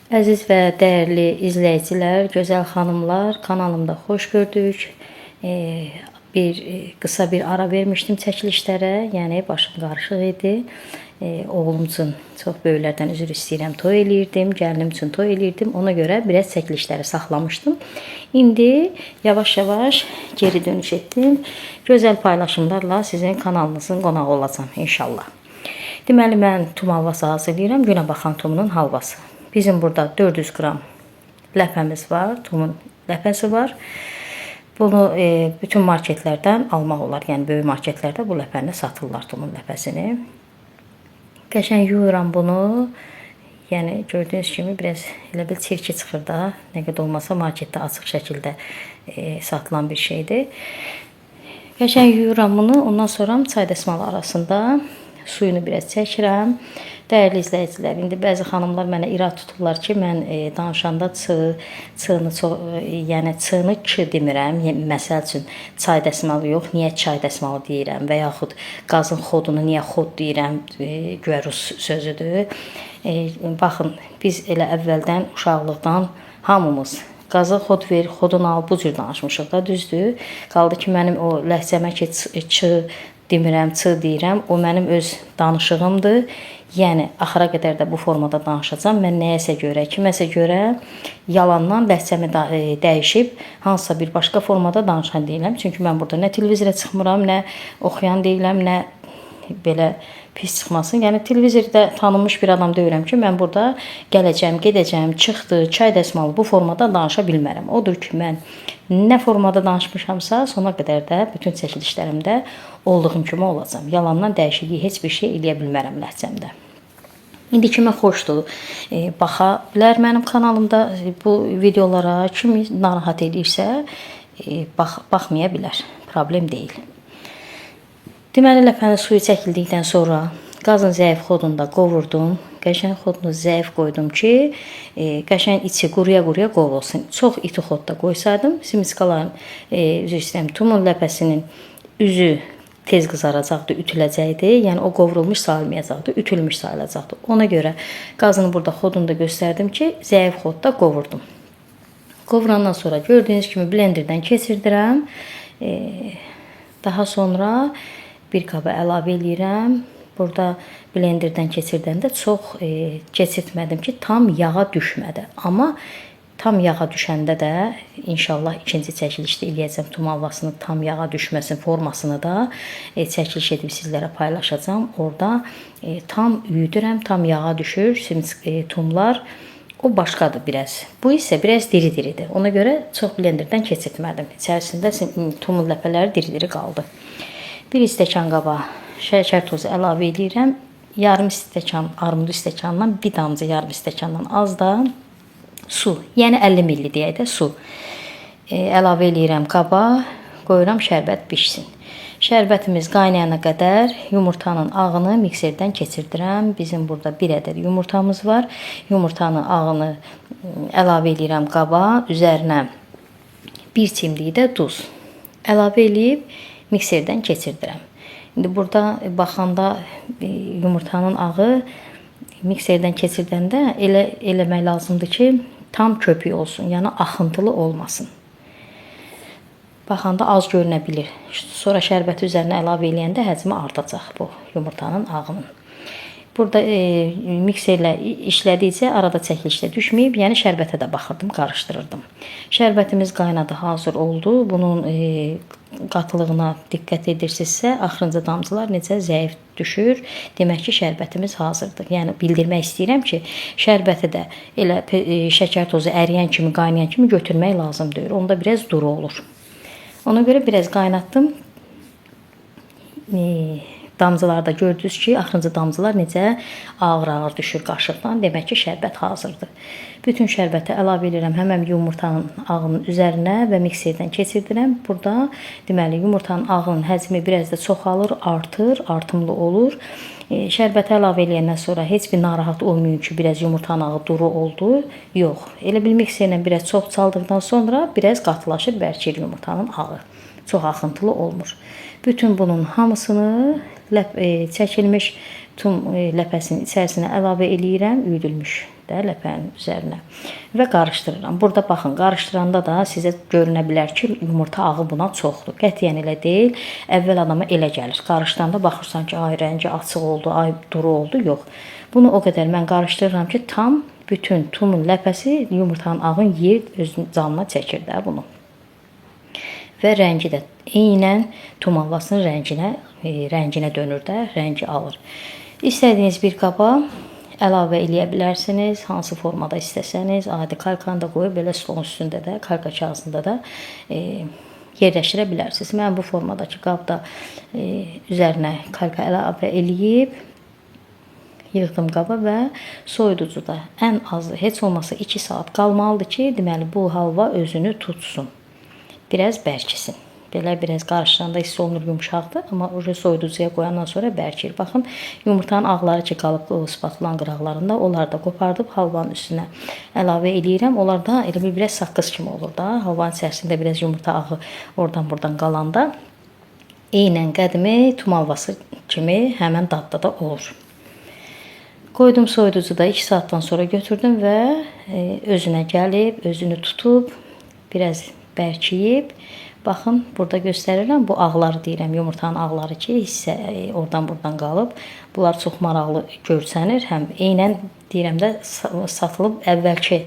Əziz və dəyərli izləyicilər, gözəl xanımlar, kanalımda xoş gördük. Qısa bir ara vermişdim çəkilişlərə, yəni başım qarışıq idi. Oğlum üçün çox böyüklərdən üzr istəyirəm, toy eləyirdim, gəlinim üçün toy eləyirdim. Ona görə biraz çəkilişləri saxlamışdım. İndi yavaş-yavaş geri dönüş etdim. Gözəl paylaşımlarla sizin kanalınızın qonağı olacağam inşallah. Deməli, mən tum halvası hazırlayıram, günə baxan tumunun halvası. Bizim burada 400 qram ləpəmiz var, tumun ləpəsi var. Bunu bütün marketlərdən almaq olar. Yəni böyük marketlərdə bu ləpəni satırlar, tumun ləpəsini. Qəşəng yuyuram bunu. Yəni gördüyünüz kimi biraz elə bil çirki çıxır da. Nə qədər olmasa marketdə açıq şəkildə satılan bir şeydir. Qəşəng yuyuram bunu. Ondan sonra çay dəsmalı arasında suyunu biraz çəkirəm. Dəyərli izləyicilər, indi bəzi xanımlar mənə irad tuturlar ki, mən danışanda çını ç demirəm. Məsəl üçün çay dəsmalı yox, niyə çay dəsmalı deyirəm və yaxud qazın xodunu niyə xod deyirəm, güya rus sözüdür. Baxın, biz elə əvvəldən uşaqlıqdan hamımız qaza xod ver, xodunu al, bu cür danışmışıq da, düzdür. Qaldı ki, mənim o ləhcəmə ki, ç demirəm, ç deyirəm, o mənim öz danışığımdır. Yəni, axıra qədər də bu formada danışacağam. Mən nəyəsə görə, kiməsə görə yalandan ləhcəmi dəyişib, hansısa bir başqa formada danışan deyiləm. Çünki mən burada nə televizora çıxmıram, nə oxuyan deyiləm, nə belə pis çıxmasın. Yəni, televizorda tanınmış bir adam deyirəm ki, mən burada gələcəm, gedəcəm, çıxdı, çay dəsmalı bu formada danışa bilmərəm. Odur ki, mən nə formada danışmışamsa, sona qədər də bütün çəkilişlərimdə olduğum kimi olacam. Yalandan dəyişikliyi heç bir şey eləyə bilmərəm ləhcəmdə. İndi kimə xoşdur, baxa bilər mənim kanalımda bu videolara. Kimi narahat edirsə, baxmaya bilər. Problem deyil. Deməli, ləpənin suyu çəkildikdən sonra qazın zəif xodunda qovurdum. Qəşəng xodunu zəif qoydum ki, qəşəng içi quruya-quruya qovulsun. Çox iti xodda qoysaydım, simiskaların, üzr istəyirəm, tumun ləpəsinin üzü tez qızaracaqdı, ütüləcəkdi. Yəni, o qovrulmuş sayılmayacaqdı, ütülmüş sayılacaqdı. Ona görə qazını burada xodunda göstərdim ki, zəif xodda qovurdum. Qovurandan sonra gördüyünüz kimi blenderdən keçirdirəm. Daha sonra bir qaba əlavə edirəm. Burada blenderdən keçirdəndə çox keçirtmədim ki, tam yağa düşmədi. Amma tam yağa düşəndə də inşallah ikinci çəkilişdə eləyəcəm tum halvasını tam yağa düşməsin formasını da çəkiliş edib sizlərə paylaşacağam. Orada tam üyüdürəm, tam yağa düşür tumlar. O başqadır biraz. Bu isə biraz diri-diridir. Ona görə çox blenderdən keçirtmədim. İçərisində tumun ləpələri diri-diri qaldı. Bir stəkan qaba şəkər tozu əlavə edirəm. Yarım stəkan, armud stəkandan bir damcı yarım stəkandan az da su, yəni 50 ml deyək də su əlavə edirəm qaba, qoyuram şərbət bişsin. Şərbətimiz qaynayana qədər yumurtanın ağını mikserdən keçirdirəm. Bizim burada bir ədəd yumurtamız var. Yumurtanın ağını əlavə edirəm qaba, üzərinə bir çimdik də duz əlavə eləyib mikserdən keçirdirəm. İndi burada baxanda yumurtanın ağı mikserdən keçirdəndə eləmək lazımdır ki, tam köpük olsun, yəni axıntılı olmasın. Baxanda az görünə bilir. Sonra şərbəti üzərinə əlavə eləyəndə həcmi artacaq bu yumurtanın ağının. Burada mikserlə işlədikcə arada çəkilişdə düşməyib, yəni şərbətə də baxırdım, qarışdırırdım. Şərbətimiz qaynadı, hazır oldu. Bunun qatılığına diqqət edirsinizsə, axırıncı damcılar necə zəif düşür. Demək ki, şərbətimiz hazırdır. Yəni, bildirmək istəyirəm ki, şərbəti də elə şəkər tozu əriyən kimi, qaynayan kimi götürmək lazım deyil. Onda biraz duru olur. Ona görə biraz qaynatdım. Damcılarda gördünüz ki, axırıncı damcılar necə ağır-ağır düşür qaşıqdan. Demək ki, şərbət hazırdır. Bütün şərbəti əlavə edirəm həmən yumurtanın ağının üzərinə və mikserdən keçirdirəm. Burada deməli yumurtanın ağının həcmi biraz da çoxalır, artır, artımlı olur. Şərbəti əlavə eləyəndən sonra heç bir narahat olmayın ki, biraz yumurtanın ağı duru oldu. Yox, elə bir mikserlə biraz çox çaldıqdan sonra biraz qatılaşır, bərkir yumurtanın ağı. Çox axıntılı olmur. Bütün bunun hamısını çəkilmiş tum ləpəsinin içərisinə əlavə eləyirəm, üyüdülmüş də ləpənin üzərinə və qarışdırıram. Burada baxın, qarışdıranda da sizə görünə bilər ki, yumurta ağı buna çoxdur. Qətiyyən elə deyil. Əvvəl adama elə gəlir. Qarışdıranda baxırsan ki, ay rəngi açıq oldu, ay duru oldu. Yox. Bunu o qədər mən qarışdırıram ki, tam bütün tumun ləpəsi yumurtanın ağın yer özünün canına çəkir də bunu. Və rəngi də eynən tum halvasının rənginə dönür də, rəngi alır. İstədiyiniz bir qaba əlavə eləyə bilərsiniz. Hansı formada istəsəniz, adi kalkanı da qoyub belə stolun üstündə də, kalka kağızında da yerləşdirə bilərsiniz. Mən bu formadakı qabda üzərinə kalka əlavə eləyib yığdım qaba və soyuducuda ən azı heç olmasa 2 saat qalmalıdır ki, deməli bu halva özünü tutsun. Biraz bərkisin. Belə biraz qarışdıranda hiss olunur yumşaqdır, amma soyuducuya qoyandan sonra bərkir. Baxın, yumurtanın ağları ki qalıb spatulanın qıraqlarında, onları da qopardıb halvanın üstünə əlavə eləyirəm. Onlar da elə bir biraz saqqız kimi olur da. Halvanın içərisində biraz yumurta ağı oradan-buradan qalanda eynən qədimi tum halvası kimi həmən dadda da olur. Qoydum soyuducuda 2 saatdan sonra götürdüm və özünə gəlib, özünü tutub, biraz bərkiyib. Baxın, burada göstərirəm. Bu ağları deyirəm, yumurtanın ağları ki, hissə oradan-buradan qalıb. Bunlar çox maraqlı görsənir. Həm eynən deyirəm də satılıb, əvvəlki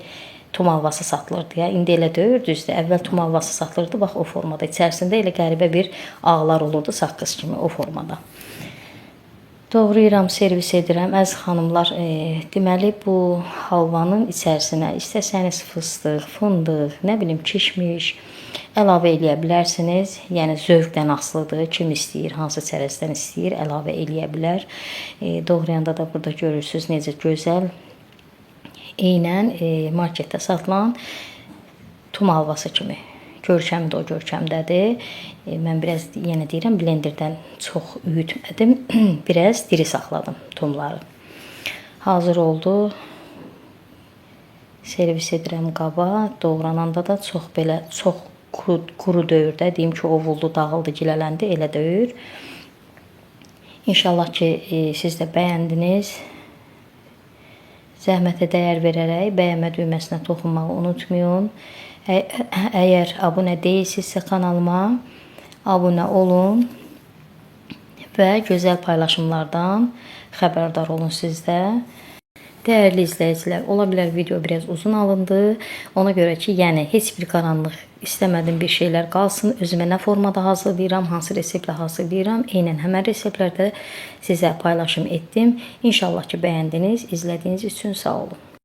tum halvası satılırdı. Ya, indi elə deyir, düzdür. Əvvəl tum halvası satılırdı, bax o formada. İçərisində elə qəribə bir ağlar olurdu, saqqız kimi o formada. Doğrayıram, servis edirəm. Əziz xanımlar, deməli bu halvanın içərisinə istəsəniz fıstıq, fındıq, nə bilim kişmiş əlavə eləyə bilərsiniz. Yəni zövqdən asılıdır. Kim istəyir, hansı çərəzdən istəyir, əlavə eləyə bilər. Doğrayanda da burada görürsünüz necə gözəl. Eynən marketdə satılan tum halvası kimi. Görkəmi də o görkəmdədir. Mən biraz yenə deyirəm, blenderdən çox üyütmədim. Biraz diri saxladım tumları. Hazır oldu. Servis edirəm qaba. Doğrananda da çox belə çox quru döyür də. Deyim ki, ovuldu, dağıldı, gilələndi, elə döyür. İnşallah ki, siz də bəyəndiniz. Zəhmətə dəyər verərək bəyənmə düyməsinə toxunmağı unutmayın. Əgər abunə deyilsinizsə kanalıma abunə olun və gözəl paylaşımlardan xəbərdar olun siz də. Dəyərli izləyicilər, ola bilər video biraz uzun alındı. Ona görə ki, yəni heç bir qaranlıq istəmədim bir şeylər qalsın. Özümə nə formada hazırlayıram, hansı reseptlə hazırlayıram. Eynən həmən reseptlərdə sizə paylaşım etdim. İnşallah ki, bəyəndiniz. İzlədiyiniz üçün sağ olun.